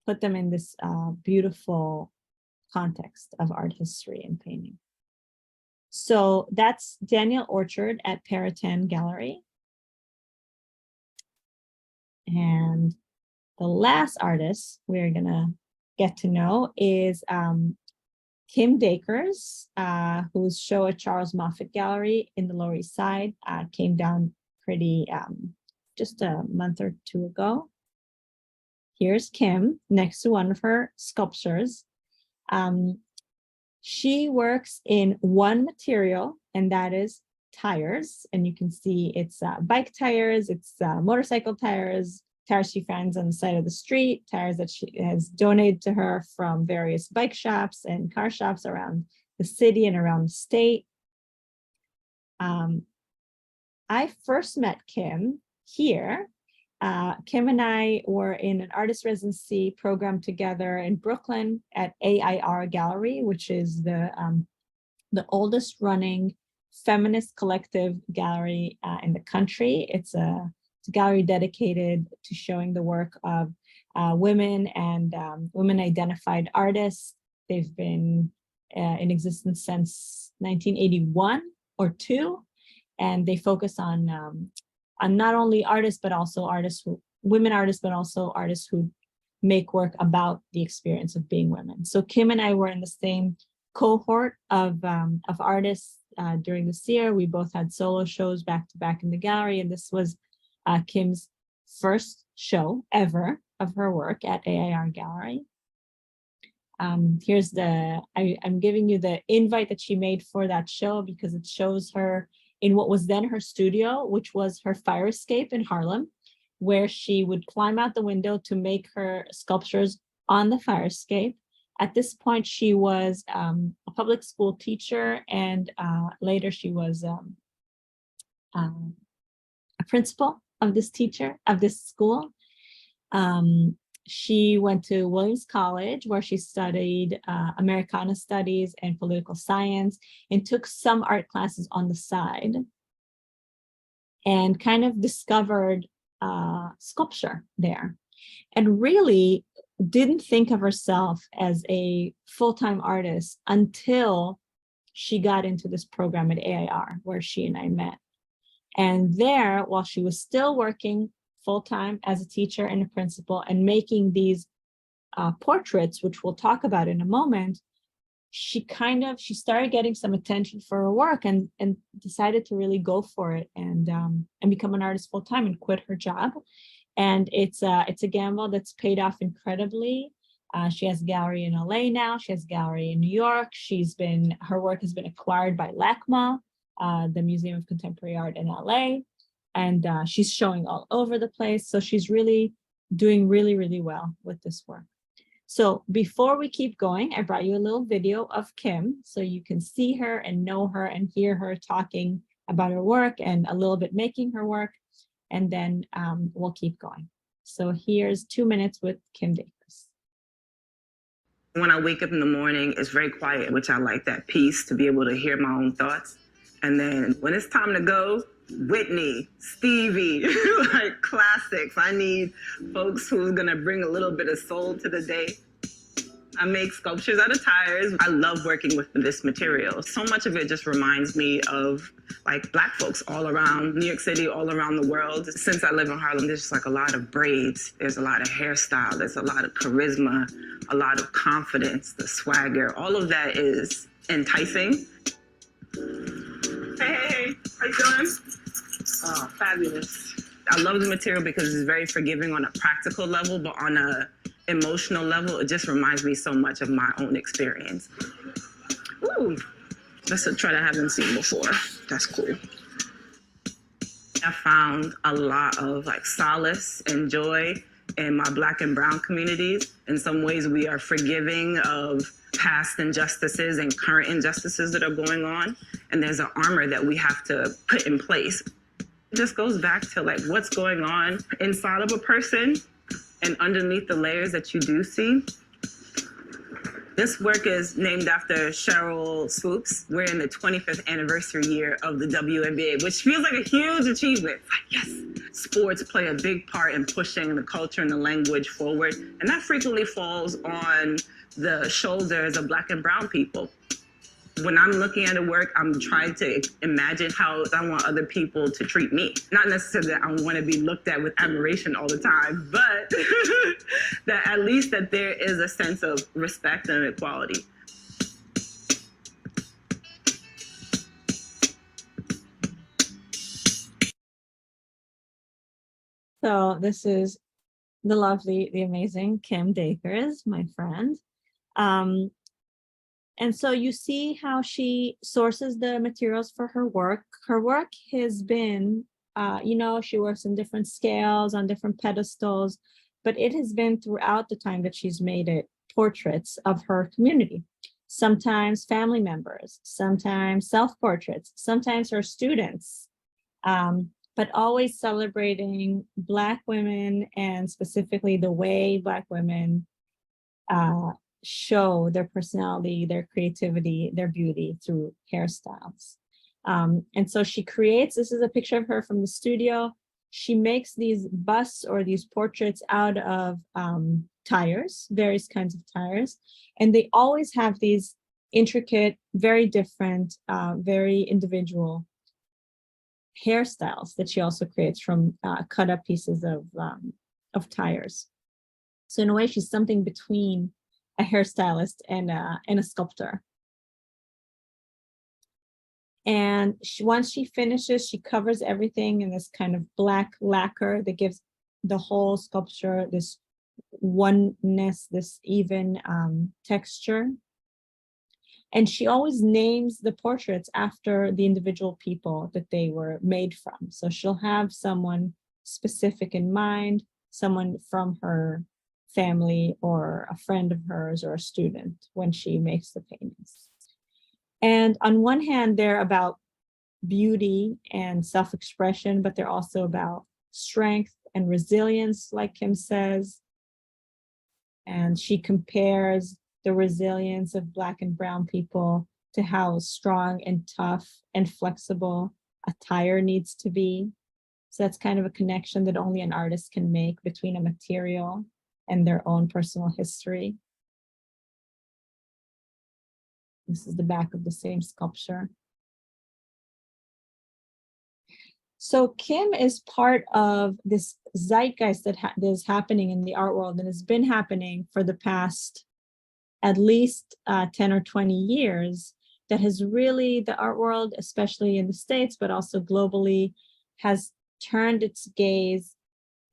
put them in this beautiful context of art history and painting. So that's Danielle Orchard at Periton Gallery. And the last artist we're gonna get to know is Kim Dacres, whose show at Charles Moffat Gallery in the Lower East Side came down pretty just a month or two ago. Here's Kim next to one of her sculptures. She works in one material, and that is tires. And you can see it's bike tires, it's motorcycle tires, tires she finds on the side of the street, tires that she has donated to her from various bike shops and car shops around the city and around the state. I first met Kim here. Kim and I were in an artist residency program together in Brooklyn at AIR Gallery, which is the oldest running feminist collective gallery in the country. It's a gallery dedicated to showing the work of women and women identified artists. They've been in existence since 1981 or 2, and they focus on not only artists, but also women artists, but also artists who make work about the experience of being women. So Kim and I were in the same cohort of artists during this year. We both had solo shows back to back in the gallery, and this was Kim's first show ever of her work at AIR Gallery. Here's I'm giving you the invite that she made for that show because it shows her in what was then her studio, which was her fire escape in Harlem. where she would climb out the window to make her sculptures on the fire escape. At this point, she was a public school teacher, and later she was a principal of this school. She went to Williams College, where she studied Americana Studies and political science, and took some art classes on the side, and kind of discovered sculpture there, and really didn't think of herself as a full-time artist until she got into this program at AIR, where she and I met. And there, while she was still working full-time as a teacher and a principal and making these portraits, which we'll talk about in a moment, she started getting some attention for her work, and decided to really go for it and become an artist full-time and quit her job. And it's a gamble that's paid off incredibly. She has a gallery in LA now. She has a gallery in New York. Her work has been acquired by LACMA, the Museum of Contemporary Art in LA. And she's showing all over the place. So she's really doing really, really well with this work. So before we keep going, I brought you a little video of Kim, so you can see her and know her and hear her talking about her work and a little bit making her work. And then we'll keep going. So here's 2 minutes with Kim Dacres. When I wake up in the morning, it's very quiet, which I like that peace to be able to hear my own thoughts. And then when it's time to go, Whitney, Stevie, like classics. I need folks who's gonna bring a little bit of soul to the day. I make sculptures out of tires. I love working with this material. So much of it just reminds me of like Black folks all around New York City, all around the world. Since I live in Harlem, there's just like a lot of braids. There's a lot of hairstyle. There's a lot of charisma, a lot of confidence, the swagger. All of that is enticing. Hey, how you doing? Oh, fabulous. I love the material because it's very forgiving on a practical level, but on a emotional level, it just reminds me so much of my own experience. Ooh, that's a trend I haven't seen before. That's cool. I found a lot of like solace and joy in my Black and brown communities. In some ways, we are forgiving of past injustices and current injustices that are going on. And there's an armor that we have to put in place. It just goes back to like what's going on inside of a person and underneath the layers that you do see. This work is named after Cheryl Swoops. We're in the 25th anniversary year of the WNBA, which feels like a huge achievement. Like, yes, sports play a big part in pushing the culture and the language forward. And that frequently falls on the shoulders of Black and brown people. When I'm looking at a work, I'm trying to imagine how I want other people to treat me. Not necessarily that I want to be looked at with admiration all the time, but that at least that there is a sense of respect and equality. So this is the lovely, the amazing Kim Dacres, my friend. And so you see how she sources the materials for her work. Her work has been, she works in different scales, on different pedestals, but it has been throughout the time that she's made it portraits of her community. Sometimes family members, sometimes self-portraits, sometimes her students, but always celebrating Black women, and specifically the way Black women show their personality, their creativity, their beauty through hairstyles. And so she creates, this is a picture of her from the studio. She makes these busts or these portraits out of tires, various kinds of tires. And they always have these intricate, very different, very individual hairstyles that she also creates from cut up pieces of tires. So in a way, she's something between a hairstylist and a sculptor. And once she finishes, she covers everything in this kind of black lacquer that gives the whole sculpture this oneness, this even texture. And she always names the portraits after the individual people that they were made from. So she'll have someone specific in mind, someone from her family or a friend of hers or a student when she makes the paintings. And on one hand, they're about beauty and self-expression, but they're also about strength and resilience, like Kim says. And she compares the resilience of Black and brown people to how strong and tough and flexible attire needs to be. So that's kind of a connection that only an artist can make between a material and their own personal history. This is the back of the same sculpture. So Kim is part of this zeitgeist that is happening in the art world and has been happening for the past at least 10 or 20 years, that has really, the art world, especially in the States, but also globally, has turned its gaze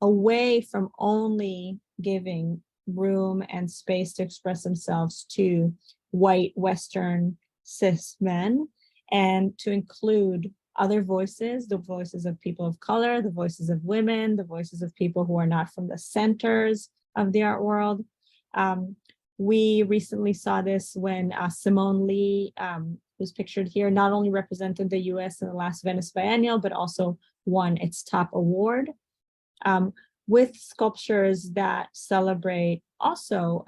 away from only giving room and space to express themselves to white, Western, cis men, and to include other voices, the voices of people of color, the voices of women, the voices of people who are not from the centers of the art world. We recently saw this when Simone Lee, who's pictured here, not only represented the US in the last Venice Biennial, but also won its top award, with sculptures that celebrate also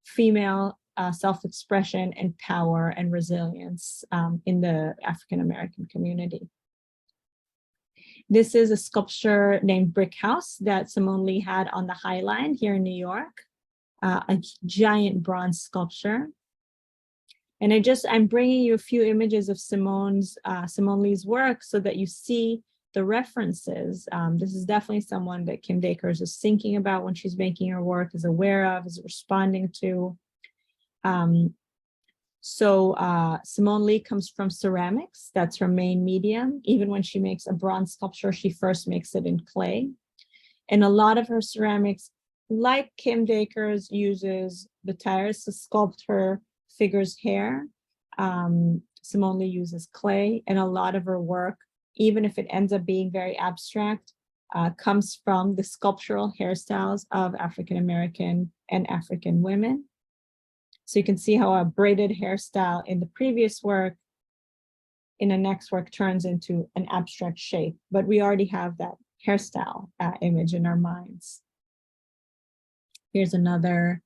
female self-expression and power and resilience in the African-American community. This is a sculpture named Brick House that Simone Lee had on the High Line here in New York, a giant bronze sculpture. And I'm bringing you a few images of Simone Lee's work so that you see the references. This is definitely someone that Kim Dacres is thinking about when she's making her work, is aware of, is responding to. Simone Lee comes from ceramics. That's her main medium. Even when she makes a bronze sculpture, she first makes it in clay. And a lot of her ceramics, like Kim Dacres, uses the tires to sculpt her figure's hair. Simone Lee uses clay, and a lot of her work, even if it ends up being very abstract, comes from the sculptural hairstyles of African-American and African women. So you can see how a braided hairstyle in the previous work, in the next work, turns into an abstract shape, but we already have that hairstyle image in our minds. Here's another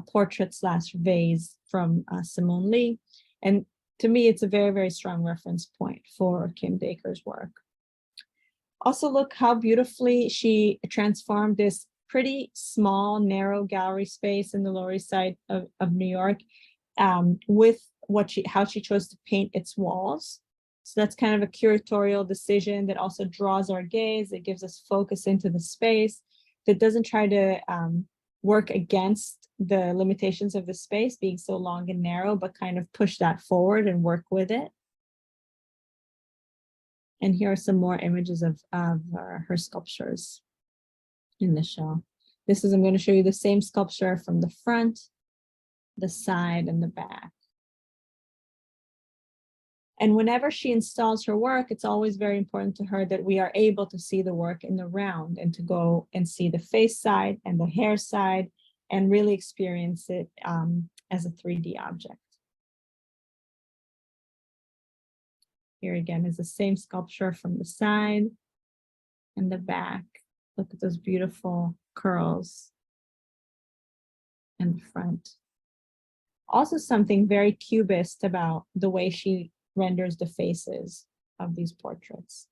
portrait / vase from Simone Lee. And to me, it's a very, very strong reference point for Kim Dacres' work. Also, look how beautifully she transformed this pretty small, narrow gallery space in the Lower East Side of New York with how she chose to paint its walls. So that's kind of a curatorial decision that also draws our gaze. It gives us focus into the space that doesn't try to work against the limitations of the space being so long and narrow, but kind of push that forward and work with it. And here are some more images of her sculptures in the show. I'm going to show you the same sculpture from the front, the side, and the back. And whenever she installs her work, it's always very important to her that we are able to see the work in the round and to go and see the face side and the hair side and really experience it as a 3D object. Here again is the same sculpture from the side and the back. Look at those beautiful curls in the front. Also something very cubist about the way she renders the faces of these portraits.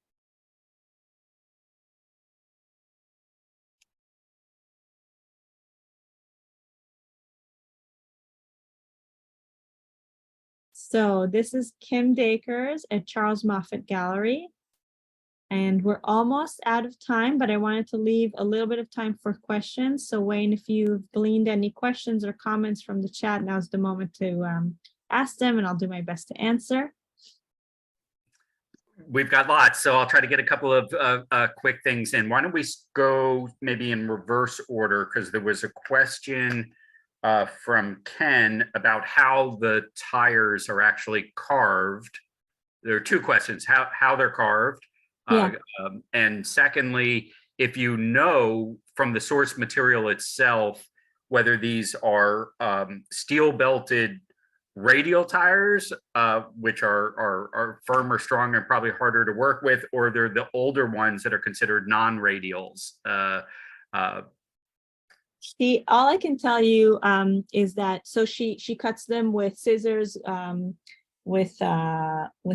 So this is Kim Dacres at Charles Moffett Gallery. And we're almost out of time, but I wanted to leave a little bit of time for questions. So Wayne, if you've gleaned any questions or comments from the chat, now's the moment to ask them, and I'll do my best to answer. We've got lots, so I'll try to get a couple of quick things in. Why don't we go maybe in reverse order, because there was a question from Ken about how the tires are actually carved. There are two questions: how they're carved, Yeah. And secondly, if you know from the source material itself whether these are steel belted radial tires, which are firm or strong and probably harder to work with, or they're the older ones that are considered non-radials. All I can tell you is that so she cuts them with scissors, with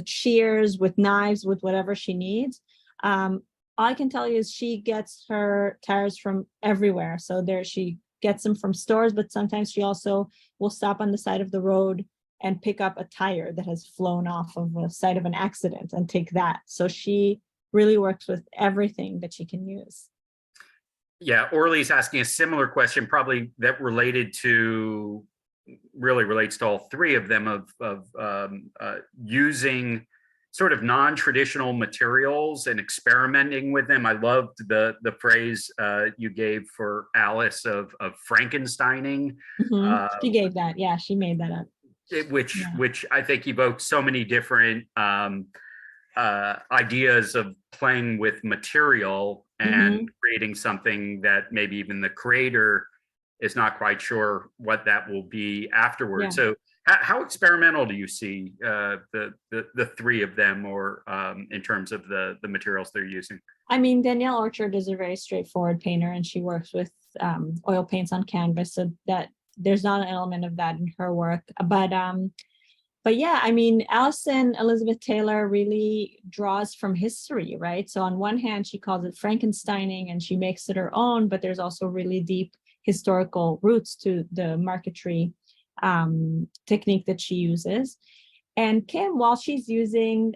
shears, with knives, with whatever she needs. All I can tell you is she gets her tires from everywhere. So she gets them from stores, but sometimes she also will stop on the side of the road and pick up a tire that has flown off of the site of an accident and take that. So she really works with everything that she can use. Yeah, Orly's asking a similar question, probably that relates to all three of them, of using sort of non-traditional materials and experimenting with them. I loved the phrase you gave for Alice of Frankensteining. She gave that, yeah, she made that up. Which I think evokes so many different ideas of playing with material and creating something that maybe even the creator is not quite sure what that will be afterwards. So how experimental do you see the three of them, or in terms of the materials they're using? I mean, Danielle Orchard is a very straightforward painter, and she works with oil paints on canvas, so that there's not an element of that in her work. But yeah, I mean, Alison Elizabeth Taylor really draws from history, right? So on one hand, she calls it Frankensteining and she makes it her own, but there's also really deep historical roots to the marquetry technique that she uses. And Kim, while she's using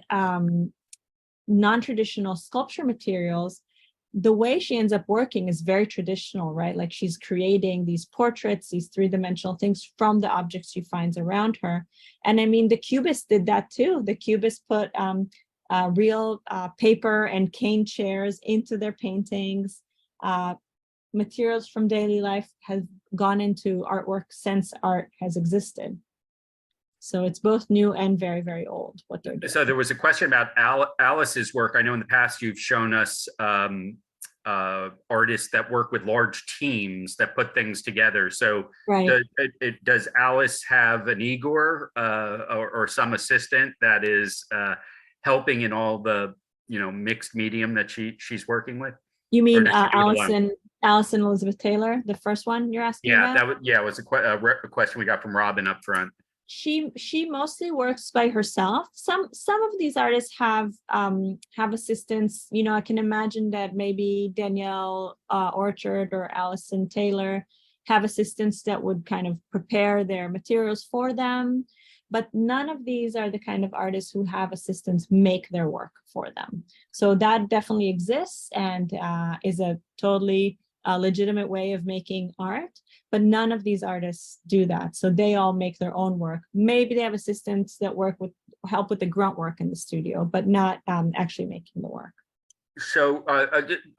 non-traditional sculpture materials, the way she ends up working is very traditional, right? Like she's creating these portraits, these three-dimensional things from the objects she finds around her. And I mean, the Cubists did that too. The Cubists put real paper and cane chairs into their paintings. Materials from daily life has gone into artwork since art has existed. So it's both new and very, very old, what they're doing. So there was a question about Alice's work. I know in the past you've shown us artists that work with large teams that put things together. So does Alice have an Igor or some assistant that is helping in all the mixed medium that she's working with? You mean Alison Elizabeth Taylor, the first one you're asking about? It was a question we got from Robin up front. She mostly works by herself. Some of these artists have assistants. I can imagine that maybe Danielle Orchard or Alison Taylor have assistants that would kind of prepare their materials for them. But none of these are the kind of artists who have assistants make their work for them. So that definitely exists and is a totally legitimate way of making art, but none of these artists do that. So they all make their own work. Maybe they have assistants that help with the grunt work in the studio, but not actually making the work. So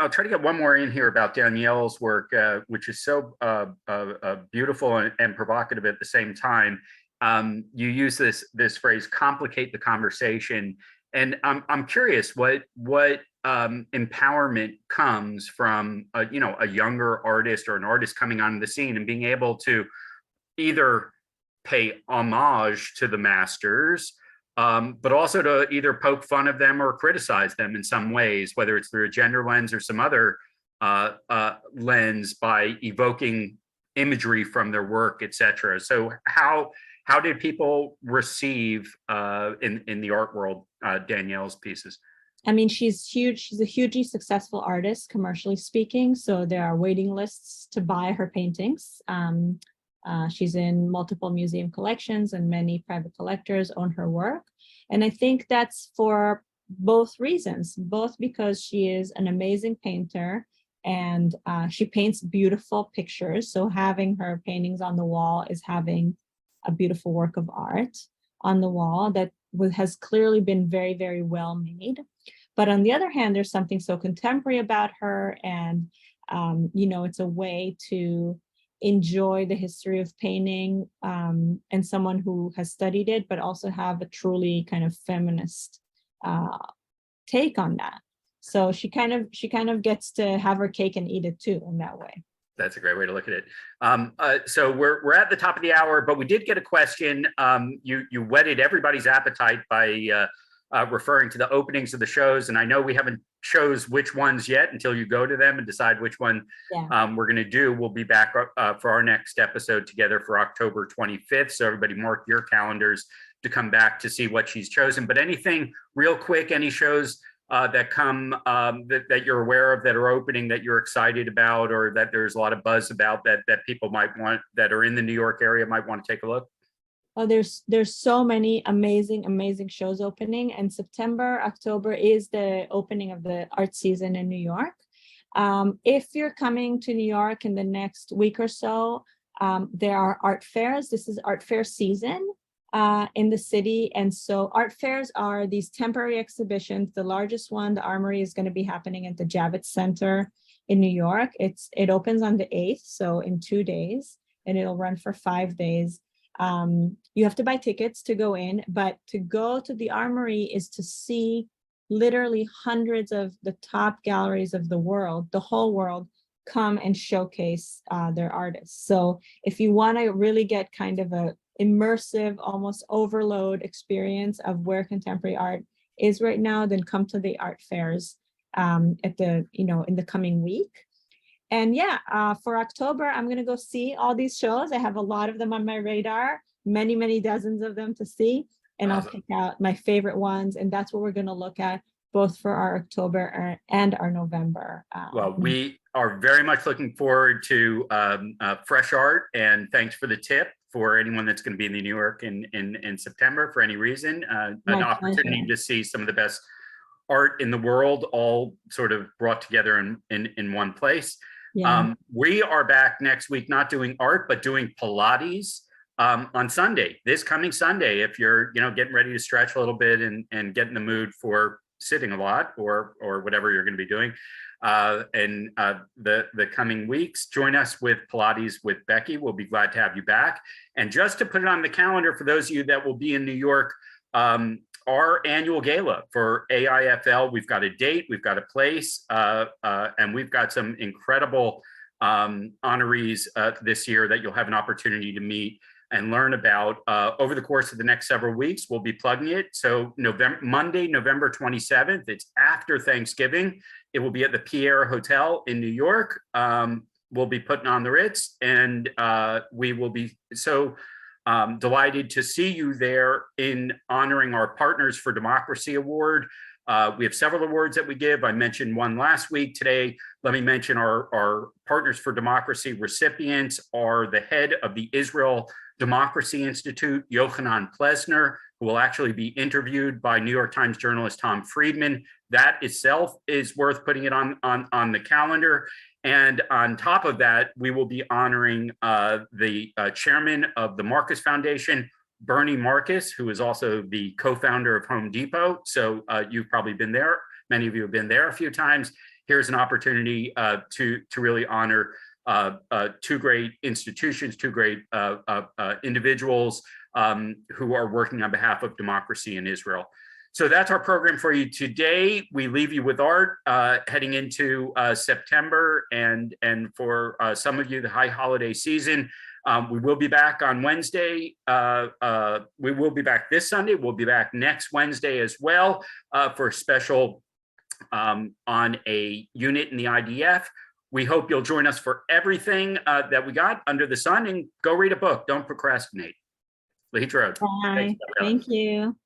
I'll try to get one more in here about Danielle's work, which is so beautiful and provocative at the same time. You use this phrase, complicate the conversation. And I'm curious what empowerment comes from a younger artist or an artist coming onto the scene and being able to either pay homage to the masters, but also to either poke fun of them or criticize them in some ways, whether it's through a gender lens or some other lens, by evoking imagery from their work, etc. So how did people receive in the art world Danielle's pieces? I mean, she's huge. She's a hugely successful artist, commercially speaking. So there are waiting lists to buy her paintings. She's in multiple museum collections and many private collectors own her work. And I think that's for both reasons, both because she is an amazing painter and she paints beautiful pictures. So having her paintings on the wall is having a beautiful work of art on the wall that has clearly been very, very well made. But on the other hand, there's something so contemporary about her, and it's a way to enjoy the history of painting, and someone who has studied it, but also have a truly kind of feminist take on that. So she kind of gets to have her cake and eat it too in that way. That's a great way to look at it. So we're at the top of the hour, but we did get a question. You whetted everybody's appetite by referring to the openings of the shows, and I know we haven't chose which ones yet until you go to them and decide which one we're going to do. We'll be back for our next episode together for October 25th. So everybody mark your calendars to come back to see what she's chosen. But anything real quick, any shows that come that you're aware of that are opening that you're excited about, or that there's a lot of buzz about that people might want, that are in the New York area, might want to take a look? Oh, there's so many amazing shows opening, and September, October is the opening of the art season in New York. If you're coming to New York in the next week or so, there are art fairs. This is art fair season in the city, and so art fairs are these temporary exhibitions. The largest one, the Armory, is going to be happening at the Javits Center in New York. It opens on the 8th, so in 2 days, and it'll run for 5 days. You have to buy tickets to go in, but to go to the Armory is to see literally hundreds of the top galleries of the world, the whole world, come and showcase their artists. So if you want to really get kind of a immersive, almost overload experience of where contemporary art is right now, then come to the art fairs in the coming week. And for October, I'm going to go see all these shows. I have a lot of them on my radar, many dozens of them to see, and I'll pick out my favorite ones. And that's what we're going to look at both for our October and our November. Well, we are very much looking forward to fresh art, and thanks for the tip for anyone that's going to be in New York in September for any reason. An opportunity to see some of the best art in the world all sort of brought together in one place. Yeah. We are back next week, not doing art, but doing Pilates on Sunday, this coming Sunday. If you're, getting ready to stretch a little bit and get in the mood for sitting a lot or whatever you're going to be doing the coming weeks, join us with Pilates with Becky. We'll be glad to have you back. And just to put it on the calendar for those of you that will be in New York, our annual gala for AIFL, we've got a date, we've got a place, and we've got some incredible honorees this year that you'll have an opportunity to meet and learn about over the course of the next several weeks. We'll be plugging it. So Monday, November 27th, it's after Thanksgiving. It will be at the Pierre Hotel in New York. We'll be putting on the Ritz, and we will be so delighted to see you there in honoring our Partners for Democracy Award. We have several awards that we give. I mentioned one last week. Today, let me mention our Partners for Democracy recipients are the head of the Israel Democracy Institute, Yochanan Plesner, who will actually be interviewed by New York Times journalist Tom Friedman. That itself is worth putting it on the calendar. And on top of that, we will be honoring the chairman of the Marcus Foundation, Bernie Marcus, who is also the co-founder of Home Depot. So you've probably been there. Many of you have been there a few times. Here's an opportunity to really honor two great institutions, two great individuals who are working on behalf of democracy in Israel. So that's our program for you today. We leave you with art heading into September, and for some of you, the high holiday season. We will be back on Wednesday. We will be back this Sunday. We'll be back next Wednesday as well for a special on a unit in the IDF. We hope you'll join us for everything that we got under the sun, and go read a book. Don't procrastinate. Lee Trode. Bye. Thank you.